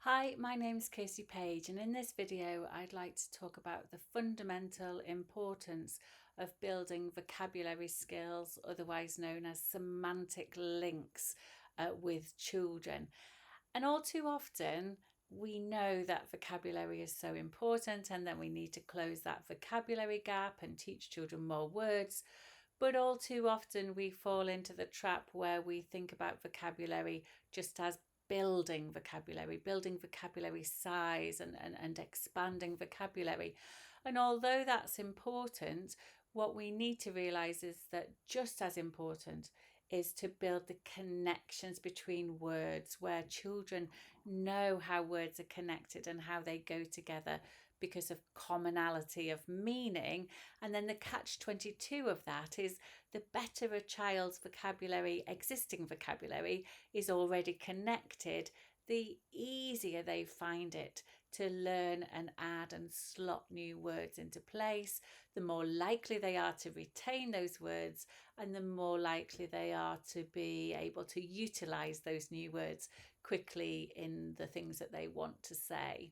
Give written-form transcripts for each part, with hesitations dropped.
Hi, my name's Kirsty Page, and in this video I'd like to talk about the fundamental importance of building vocabulary skills, otherwise known as semantic links, with children. And all too often we know that vocabulary is so important and then we need to close that vocabulary gap and teach children more words. But all too often we fall into the trap where we think about vocabulary just as building vocabulary size and expanding vocabulary. And although that's important, what we need to realise is that just as important is to build the connections between words, where children know how words are connected and how they go together because of commonality of meaning. And then the catch-22 of that is the better a child's existing vocabulary is already connected, the easier they find it to learn and add and slot new words into place, the more likely they are to retain those words, and the more likely they are to be able to utilise those new words quickly in the things that they want to say.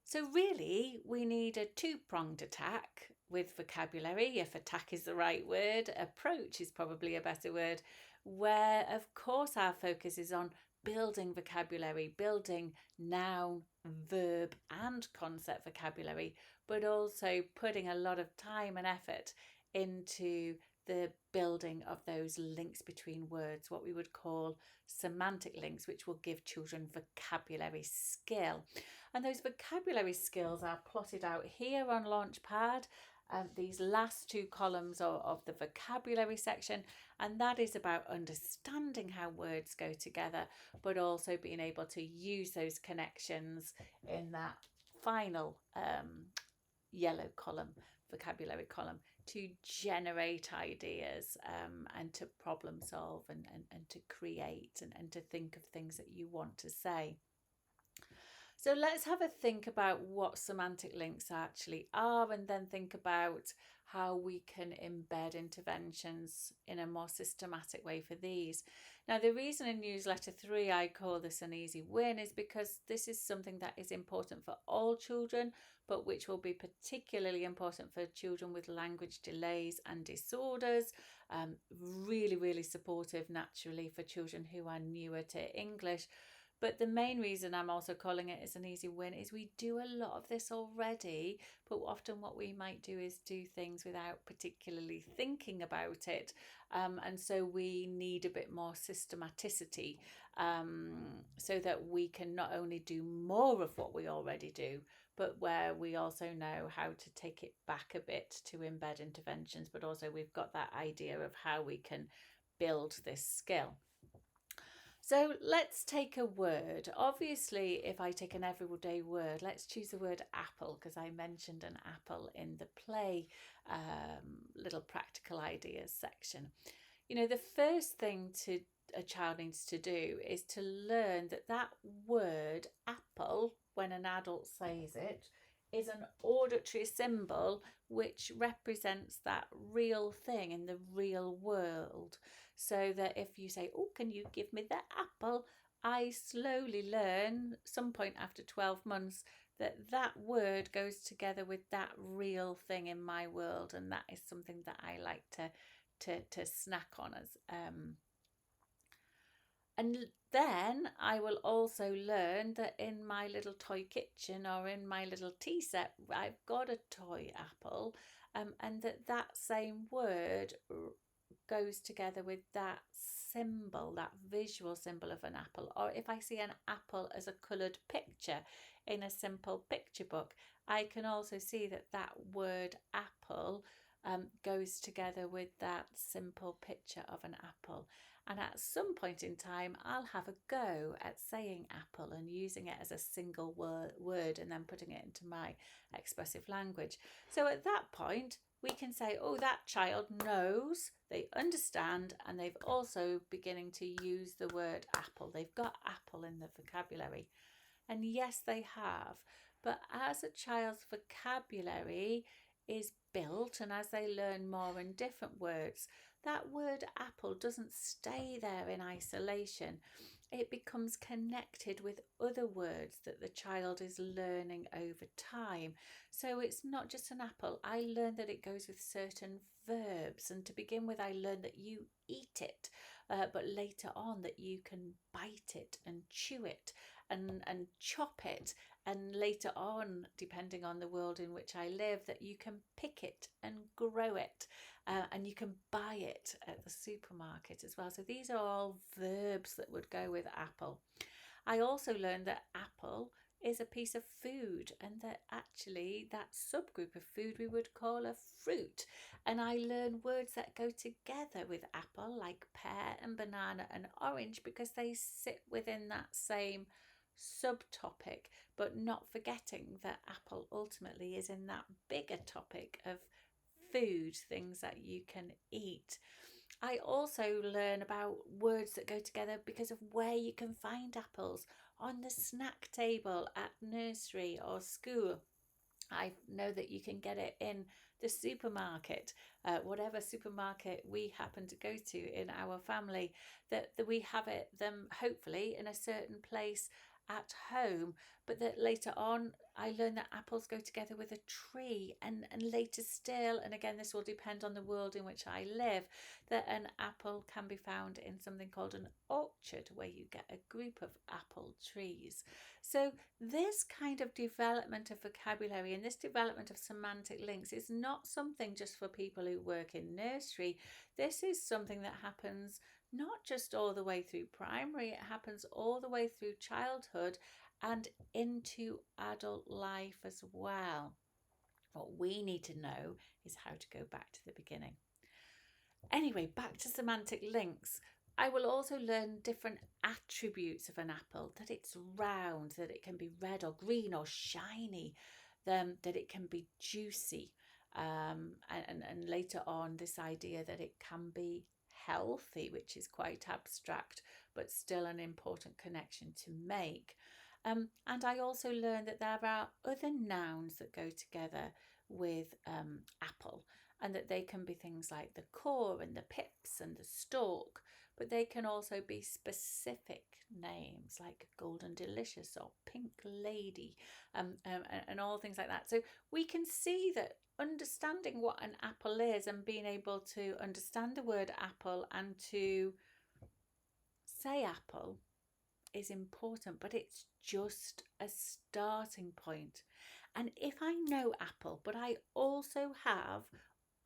So really, we need a two-pronged attack with vocabulary, if attack is the right word. Approach is probably a better word, where of course our focus is on building vocabulary, building noun, verb and concept vocabulary, but also putting a lot of time and effort into the building of those links between words, what we would call semantic links, which will give children vocabulary skill. And those vocabulary skills are plotted out here on Launchpad. These last two columns are of the vocabulary section, and that is about understanding how words go together, but also being able to use those connections in that final yellow column, vocabulary column, to generate ideas and to problem solve and to create and to think of things that you want to say. So let's have a think about what semantic links actually are, and then think about how we can embed interventions in a more systematic way for these. Now, the reason in newsletter 3 I call this an easy win is because this is something that is important for all children, but which will be particularly important for children with language delays and disorders. Really, really supportive naturally for children who are newer to English. But the main reason I'm also calling it as an easy win is we do a lot of this already, but often what we might do is do things without particularly thinking about it. And so we need a bit more systematicity so that we can not only do more of what we already do, but where we also know how to take it back a bit to embed interventions, but also we've got that idea of how we can build this skill. So let's take a word. Obviously, if I take an everyday word, let's choose the word apple, because I mentioned an apple in the play little practical ideas section. You know, the first thing a child needs to do is to learn that word apple, when an adult says it, is an auditory symbol which represents that real thing in the real world. So that if you say, oh, can you give me the apple? I slowly learn, some point after 12 months, that word goes together with that real thing in my world. And that is something that I like to snack on as and then I will also learn that in my little toy kitchen or in my little tea set, I've got a toy apple, and that same word goes together with that symbol, that visual symbol of an apple. Or if I see an apple as a coloured picture in a simple picture book, I can also see that word apple goes together with that simple picture of an apple. And at some point in time, I'll have a go at saying apple and using it as a single word and then putting it into my expressive language. So at that point, we can say, oh, that child knows, they understand, and they've also beginning to use the word apple. They've got apple in the vocabulary. And yes, they have. But as a child's vocabulary is built and as they learn more and different words, that word apple doesn't stay there in isolation. it becomes connected with other words that the child is learning over time. So it's not just an apple. I learned that it goes with certain verbs. And to begin with, I learned that you eat it, but later on that you can bite it and chew it and chop it. And later on, depending on the world in which I live, that you can pick it and grow it. And you can buy it at the supermarket as well. So these are all verbs that would go with apple. I also learned that apple is a piece of food, and that actually that subgroup of food we would call a fruit. And I learned words that go together with apple, like pear and banana and orange, because they sit within that same subtopic, but not forgetting that apple ultimately is in that bigger topic of food, things that you can eat. I also learn about words that go together because of where you can find apples on the snack table at nursery or school. I know that you can get it in the supermarket, whatever supermarket we happen to go to in our family, that we have it them hopefully in a certain place at home. But that later on I learned that apples go together with a tree, and later still, and again this will depend on the world in which I live, that an apple can be found in something called an orchard, where you get a group of apple trees. So this kind of development of vocabulary and this development of semantic links is not something just for people who work in nursery. This is something that happens not just all the way through primary, it happens all the way through childhood and into adult life as well. What we need to know is how to go back to the beginning. Anyway, back to semantic links. I will also learn different attributes of an apple, that it's round, that it can be red or green or shiny, that it can be juicy, and later on this idea that it can be healthy, which is quite abstract, but still an important connection to make. And I also learned that there are other nouns that go together with apple, and that they can be things like the core and the pips and the stalk, but they can also be specific names like golden delicious or pink lady, and all things like that. So we can see that understanding what an apple is and being able to understand the word apple and to say apple is important, but it's just a starting point. And if I know apple, but I also have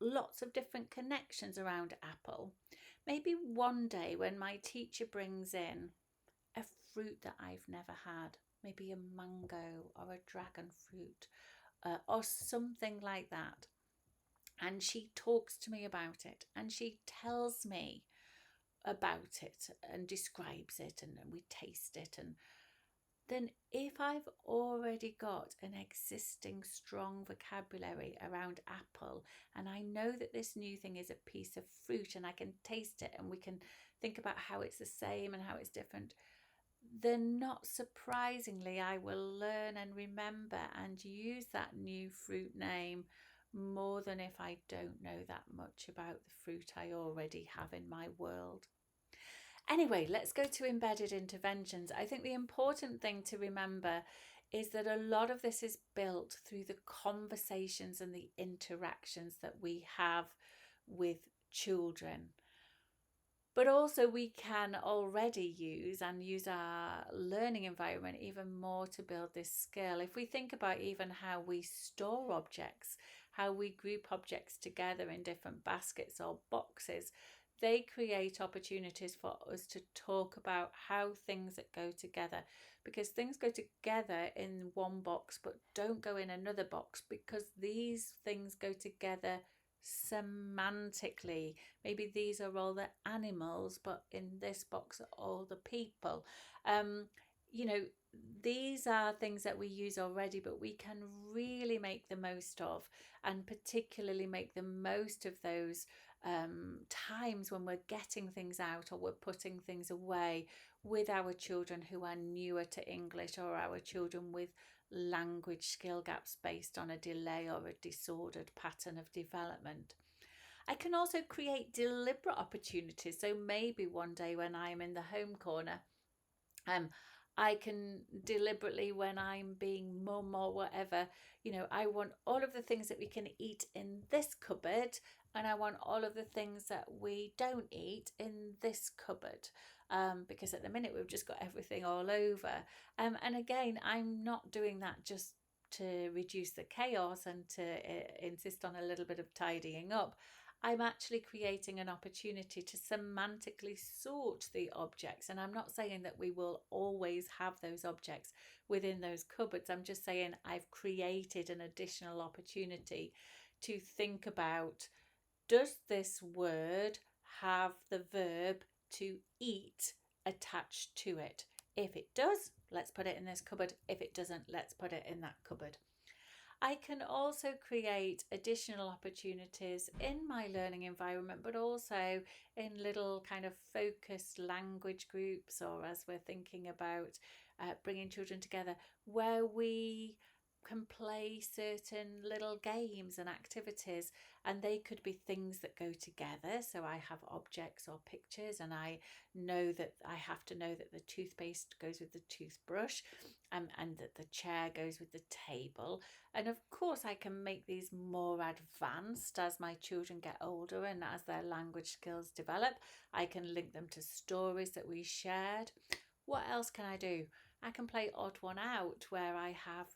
lots of different connections around apple, maybe one day when my teacher brings in a fruit that I've never had, maybe a mango or a dragon fruit, or something like that, and she talks to me about it and she tells me about it and describes it, and we taste it, and then if I've already got an existing strong vocabulary around apple, and I know that this new thing is a piece of fruit and I can taste it and we can think about how it's the same and how it's different, then not surprisingly I will learn and remember and use that new fruit name more than if I don't know that much about the fruit I already have in my world. Anyway, let's go to embedded interventions. I think the important thing to remember is that a lot of this is built through the conversations and the interactions that we have with children. But also we can already use our learning environment even more to build this skill. If we think about even how we store objects, how we group objects together in different baskets or boxes, they create opportunities for us to talk about how things that go together, because things go together in one box but don't go in another box because these things go together semantically. Maybe these are all the animals, but in this box are all the people. You know, these are things that we use already, but we can really make the most of, and particularly make the most of those times when we're getting things out or we're putting things away with our children who are newer to English, or our children with language skill gaps based on a delay or a disordered pattern of development. I can also create deliberate opportunities. So maybe one day when I'm in the home corner, Um, I can deliberately, when I'm being mum or whatever, I want all of the things that we can eat in this cupboard, and I want all of the things that we don't eat in this cupboard. Because at the minute we've just got everything all over. And again, I'm not doing that just to reduce the chaos and to insist on a little bit of tidying up. I'm actually creating an opportunity to semantically sort the objects. And I'm not saying that we will always have those objects within those cupboards. I'm just saying I've created an additional opportunity to think about, does this word have the verb to eat attached to it? If it does, let's put it in this cupboard. If it doesn't, let's put it in that cupboard. I can also create additional opportunities in my learning environment, but also in little kind of focused language groups, or as we're thinking about bringing children together, where we can play certain little games and activities, and they could be things that go together. So I have objects or pictures, and I know that I have to know that the toothpaste goes with the toothbrush, and that the chair goes with the table. And of course, I can make these more advanced as my children get older and as their language skills develop. I can link them to stories that we shared. What else can I do? I can play odd one out, where I have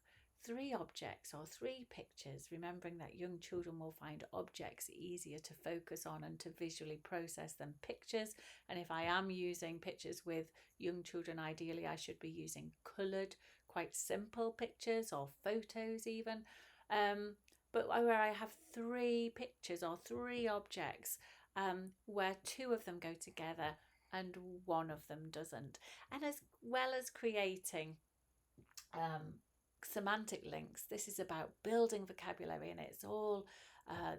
3 objects or 3 pictures, remembering that young children will find objects easier to focus on and to visually process than pictures. And if I am using pictures with young children, ideally I should be using coloured, quite simple pictures or photos even. But where I have 3 pictures or 3 objects, where 2 of them go together and 1 of them doesn't. And as well as creating semantic links, this is about building vocabulary, and it's all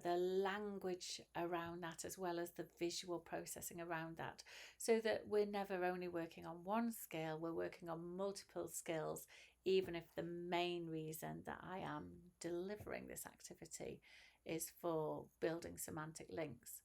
the language around that, as well as the visual processing around that, so that we're never only working on one skill, we're working on multiple skills, even if the main reason that I am delivering this activity is for building semantic links.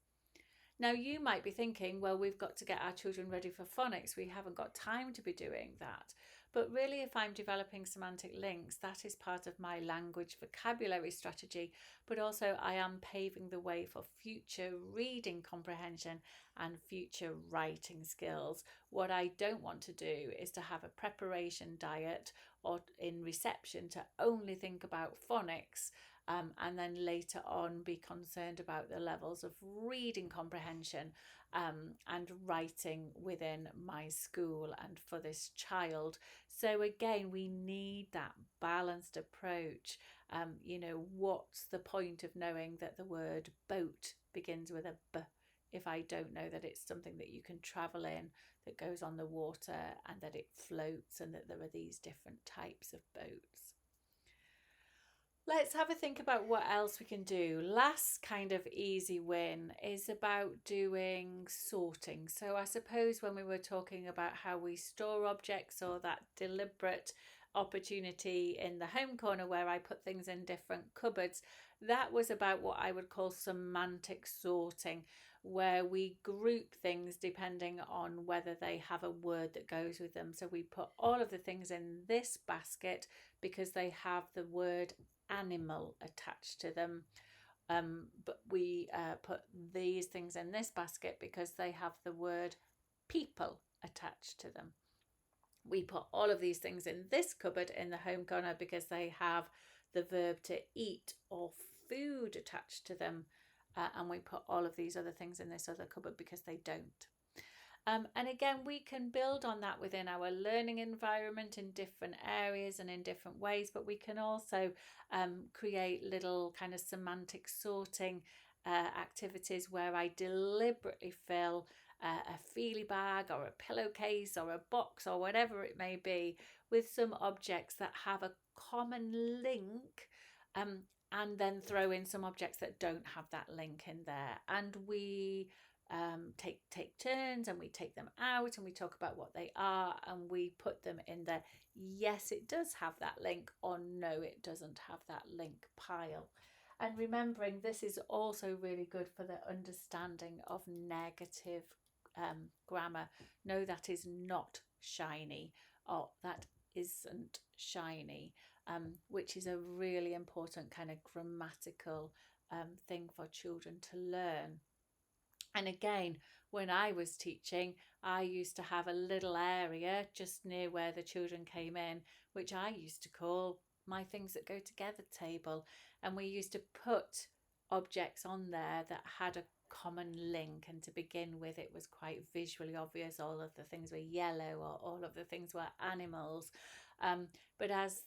Now, you might be thinking, well, we've got to get our children ready for phonics. We haven't got time to be doing that. But really, if I'm developing semantic links, that is part of my language vocabulary strategy. But also, I am paving the way for future reading comprehension and future writing skills. What I don't want to do is to have a preparation diet or in reception to only think about phonics. And then later on be concerned about the levels of reading comprehension and writing within my school and for this child. So again, we need that balanced approach. What's the point of knowing that the word boat begins with a B if I don't know that it's something that you can travel in, that goes on the water, and that it floats, and that there are these different types of boats? Let's have a think about what else we can do. Last kind of easy win is about doing sorting. So I suppose when we were talking about how we store objects, or that deliberate opportunity in the home corner where I put things in different cupboards, that was about what I would call semantic sorting, where we group things depending on whether they have a word that goes with them. So we put all of the things in this basket because they have the word animal attached to them, but we put these things in this basket because they have the word people attached to them. We put all of these things in this cupboard in the home corner because they have the verb to eat or food attached to them, and we put all of these other things in this other cupboard because they don't. And again, we can build on that within our learning environment in different areas and in different ways, but we can also create little kind of semantic sorting activities where I deliberately fill a feely bag or a pillowcase or a box or whatever it may be with some objects that have a common link, and then throw in some objects that don't have that link in there. And we take turns, and we take them out, and we talk about what they are, and we put them in the yes it does have that link, or no it doesn't have that link pile. And remembering, this is also really good for the understanding of negative grammar. No, that is not shiny, or that isn't shiny, which is a really important kind of grammatical thing for children to learn. And again, when I was teaching, I used to have a little area just near where the children came in, which I used to call my things that go together table. And we used to put objects on there that had a common link. And to begin with, it was quite visually obvious. All of the things were yellow, or all of the things were animals. But as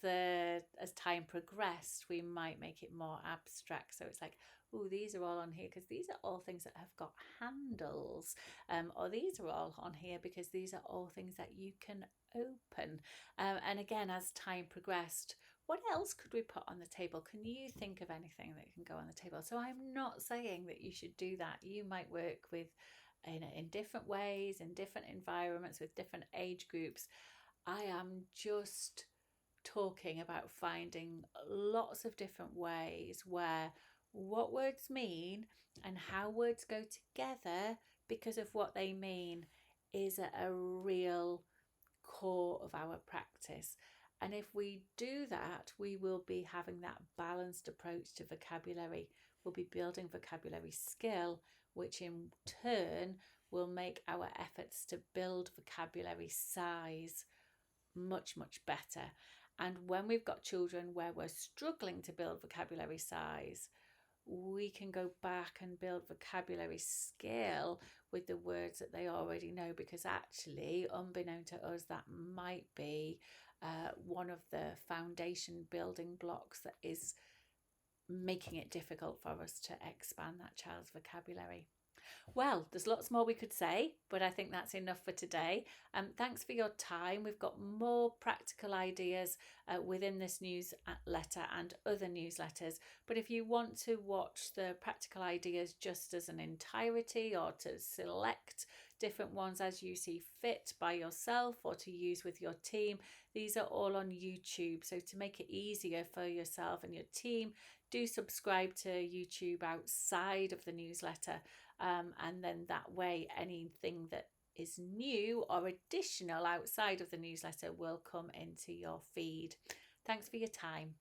time progressed, we might make it more abstract. So it's like, oh, these are all on here because these are all things that have got handles, or these are all on here because these are all things that you can open. And again, as time progressed, what else could we put on the table? Can you think of anything that can go on the table? So I'm not saying that you should do that. You might work with in different ways, in different environments, with different age groups. I am just talking about finding lots of different ways where what words mean and how words go together because of what they mean is a real core of our practice. And if we do that, we will be having that balanced approach to vocabulary. We'll be building vocabulary skill, which in turn will make our efforts to build vocabulary size much, much better. And when we've got children where we're struggling to build vocabulary size, we can go back and build vocabulary skill with the words that they already know, because actually, unbeknown to us, that might be one of the foundation building blocks that is making it difficult for us to expand that child's vocabulary. Well, there's lots more we could say, but I think that's enough for today. Thanks for your time. We've got more practical ideas within this newsletter and other newsletters. But if you want to watch the practical ideas just as an entirety, or to select different ones as you see fit by yourself or to use with your team, these are all on YouTube. So to make it easier for yourself and your team, do subscribe to YouTube outside of the newsletter. And then that way, anything that is new or additional outside of the newsletter will come into your feed. Thanks for your time.